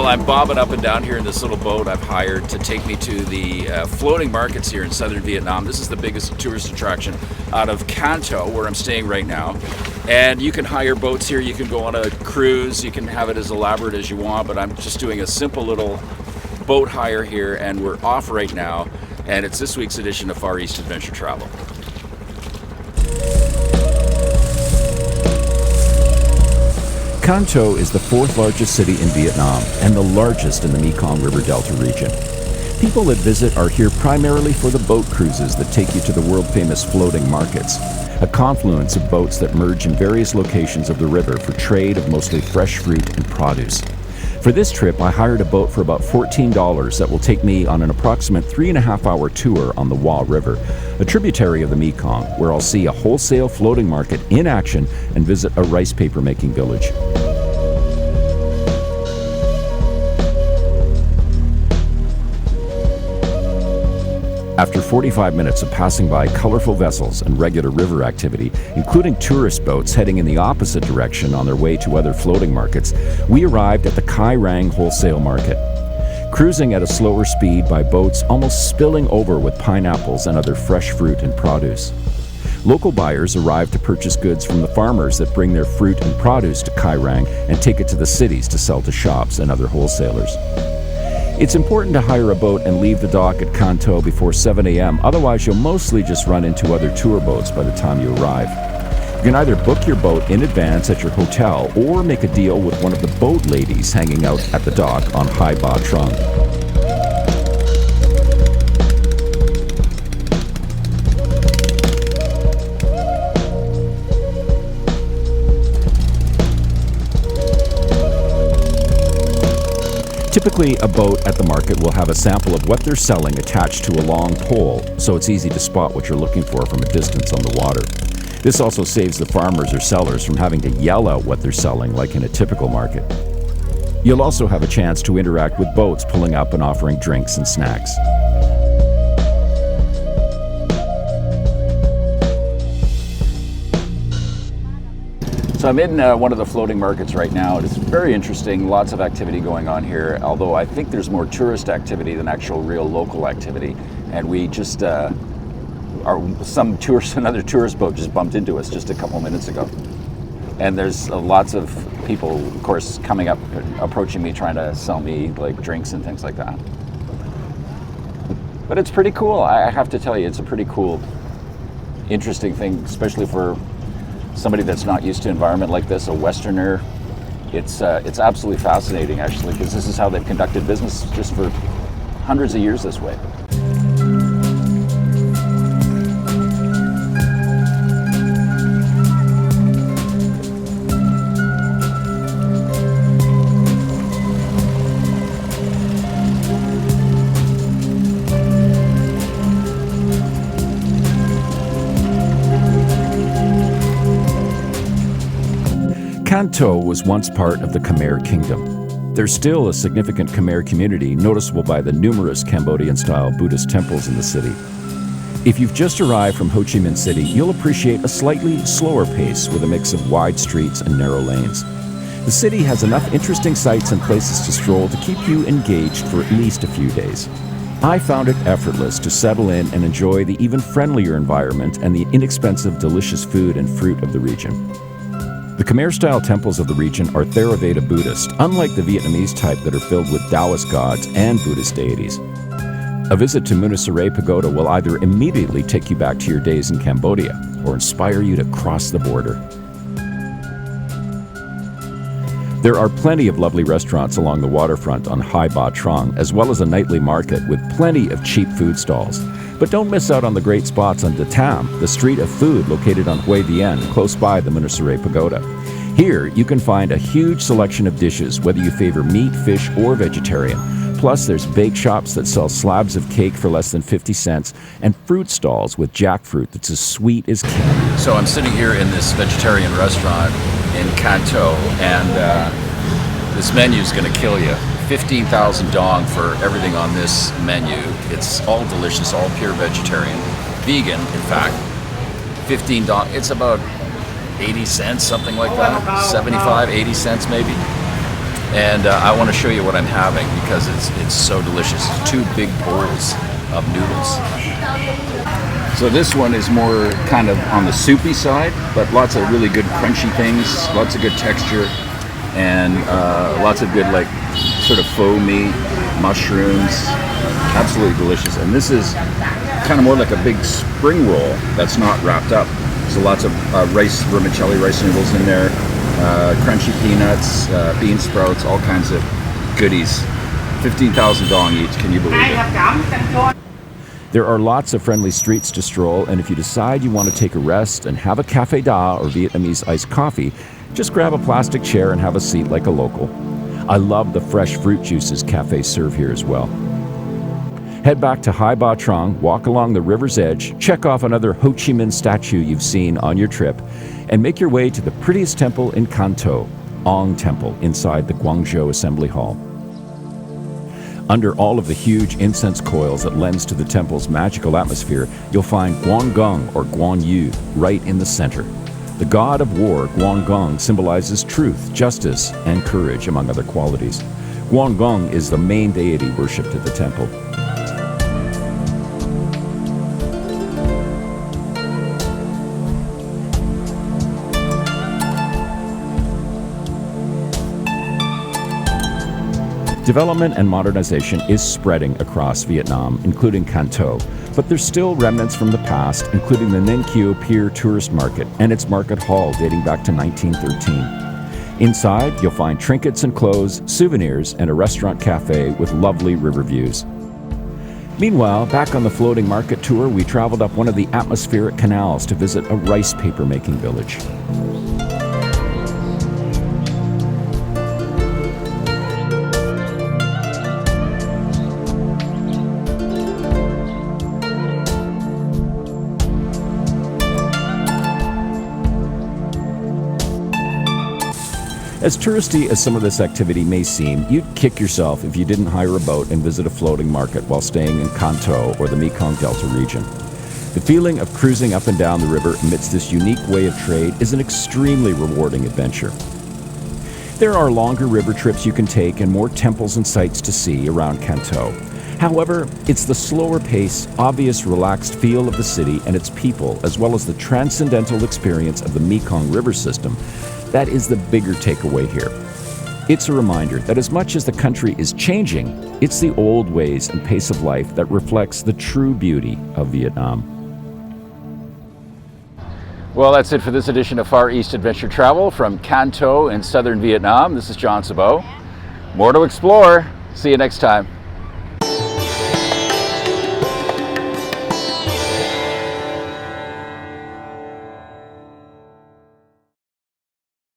Well, I'm bobbing up and down here in this little boat I've hired to take me to the floating markets here in southern Vietnam. This is the biggest tourist attraction out of Canto, where I'm staying right now. And you can hire boats here. You can go on a cruise. You can have it as elaborate as you want, but I'm just doing a simple little boat hire here, and we're off right now. And it's this week's edition of Far East Adventure Travel. Canto is the fourth largest city in Vietnam and the largest in the Mekong River Delta region. People that visit are here primarily for the boat cruises that take you to the world-famous floating markets, a confluence of boats that merge in various locations of the river for trade of mostly fresh fruit and produce. For this trip, I hired a boat for about $14 that will take me on an approximate 3.5-hour tour on the Hoa River, a tributary of the Mekong, where I'll see a wholesale floating market in action and visit a rice paper making village. After 45 minutes of passing by colorful vessels and regular river activity, including tourist boats heading in the opposite direction on their way to other floating markets, we arrived at the Cai Rang Wholesale Market. Cruising at a slower speed by boats almost spilling over with pineapples and other fresh fruit and produce. Local buyers arrive to purchase goods from the farmers that bring their fruit and produce to Cai Rang and take it to the cities to sell to shops and other wholesalers. It's important to hire a boat and leave the dock at Canto before 7 a.m., otherwise you'll mostly just run into other tour boats by the time you arrive. You can either book your boat in advance at your hotel or make a deal with one of the boat ladies hanging out at the dock on Hai Ba Trung. Typically, a boat at the market will have a sample of what they're selling attached to a long pole, so it's easy to spot what you're looking for from a distance on the water. This also saves the farmers or sellers from having to yell out what they're selling like in a typical market. You'll also have a chance to interact with boats pulling up and offering drinks and snacks. So I'm in one of the floating markets right now. It's very interesting, lots of activity going on here, although I think there's more tourist activity than actual real local activity. And we just, another tourist boat just bumped into us just a couple minutes ago. And there's lots of people, of course, coming up, approaching me, trying to sell me like drinks and things like that. But it's pretty cool. I have to tell you, it's a pretty cool, interesting thing, especially for somebody that's not used to an environment like this, a Westerner. It's absolutely fascinating, actually, because this is how they've conducted business just for hundreds of years this way. Canto was once part of the Khmer Kingdom. There's still a significant Khmer community, noticeable by the numerous Cambodian-style Buddhist temples in the city. If you've just arrived from Ho Chi Minh City, you'll appreciate a slightly slower pace with a mix of wide streets and narrow lanes. The city has enough interesting sights and places to stroll to keep you engaged for at least a few days. I found it effortless to settle in and enjoy the even friendlier environment and the inexpensive, delicious food and fruit of the region. The Khmer-style temples of the region are Theravada Buddhist, unlike the Vietnamese type that are filled with Taoist gods and Buddhist deities. A visit to Munasaray Pagoda will either immediately take you back to your days in Cambodia or inspire you to cross the border. There are plenty of lovely restaurants along the waterfront on Hai Ba Trung, as well as a nightly market with plenty of cheap food stalls. But don't miss out on the great spots on Da Tam, the street of food located on Hue Vien, close by the Munasaray Pagoda. Here, you can find a huge selection of dishes, whether you favor meat, fish, or vegetarian. Plus, there's bake shops that sell slabs of cake for less than 50 cents, and fruit stalls with jackfruit that's as sweet as candy. So I'm sitting here in this vegetarian restaurant in Canto, and this menu is going to kill you. 15,000 dong for everything on this menu. It's all delicious, all pure vegetarian. Vegan, in fact. 15 dong, it's about 80 cents, something like that. 75, 80 cents maybe. And I want to show you what I'm having because it's so delicious. 2 big bowls of noodles. So this one is more kind of on the soupy side, but lots of really good crunchy things, lots of good texture, and lots of good like sort of faux meat, mushrooms, absolutely delicious. And this is kind of more like a big spring roll that's not wrapped up. So lots of rice, vermicelli rice noodles in there, crunchy peanuts, bean sprouts, all kinds of goodies. 15,000 dong each, can you believe it? There are lots of friendly streets to stroll, and if you decide you want to take a rest and have a cafe da or Vietnamese iced coffee, just grab a plastic chair and have a seat like a local. I love the fresh fruit juices cafes serve here as well. Head back to Hai Ba Trong, walk along the river's edge, check off another Ho Chi Minh statue you've seen on your trip, and make your way to the prettiest temple in Can Tho, Ong Temple, inside the Guangzhou Assembly Hall. Under all of the huge incense coils that lends to the temple's magical atmosphere, you'll find Guan Gong, or Guan Yu, right in the center. The god of war, Guan Gong, symbolizes truth, justice, and courage, among other qualities. Guan Gong is the main deity worshipped at the temple. Development and modernization is spreading across Vietnam, including Can Tho, but there's still remnants from the past, including the Ninh Kieu Pier Tourist Market and its market hall dating back to 1913. Inside, you'll find trinkets and clothes, souvenirs, and a restaurant cafe with lovely river views. Meanwhile, back on the floating market tour, we traveled up one of the atmospheric canals to visit a rice paper-making village. As touristy as some of this activity may seem, you'd kick yourself if you didn't hire a boat and visit a floating market while staying in Can Tho or the Mekong Delta region. The feeling of cruising up and down the river amidst this unique way of trade is an extremely rewarding adventure. There are longer river trips you can take and more temples and sights to see around Can Tho. However, it's the slower pace, obvious relaxed feel of the city and its people, as well as the transcendental experience of the Mekong River system, that is the bigger takeaway here. It's a reminder that as much as the country is changing, it's the old ways and pace of life that reflects the true beauty of Vietnam. Well, that's it for this edition of Far East Adventure Travel from Can Tho in southern Vietnam. This is John Sabot. More to explore. See you next time.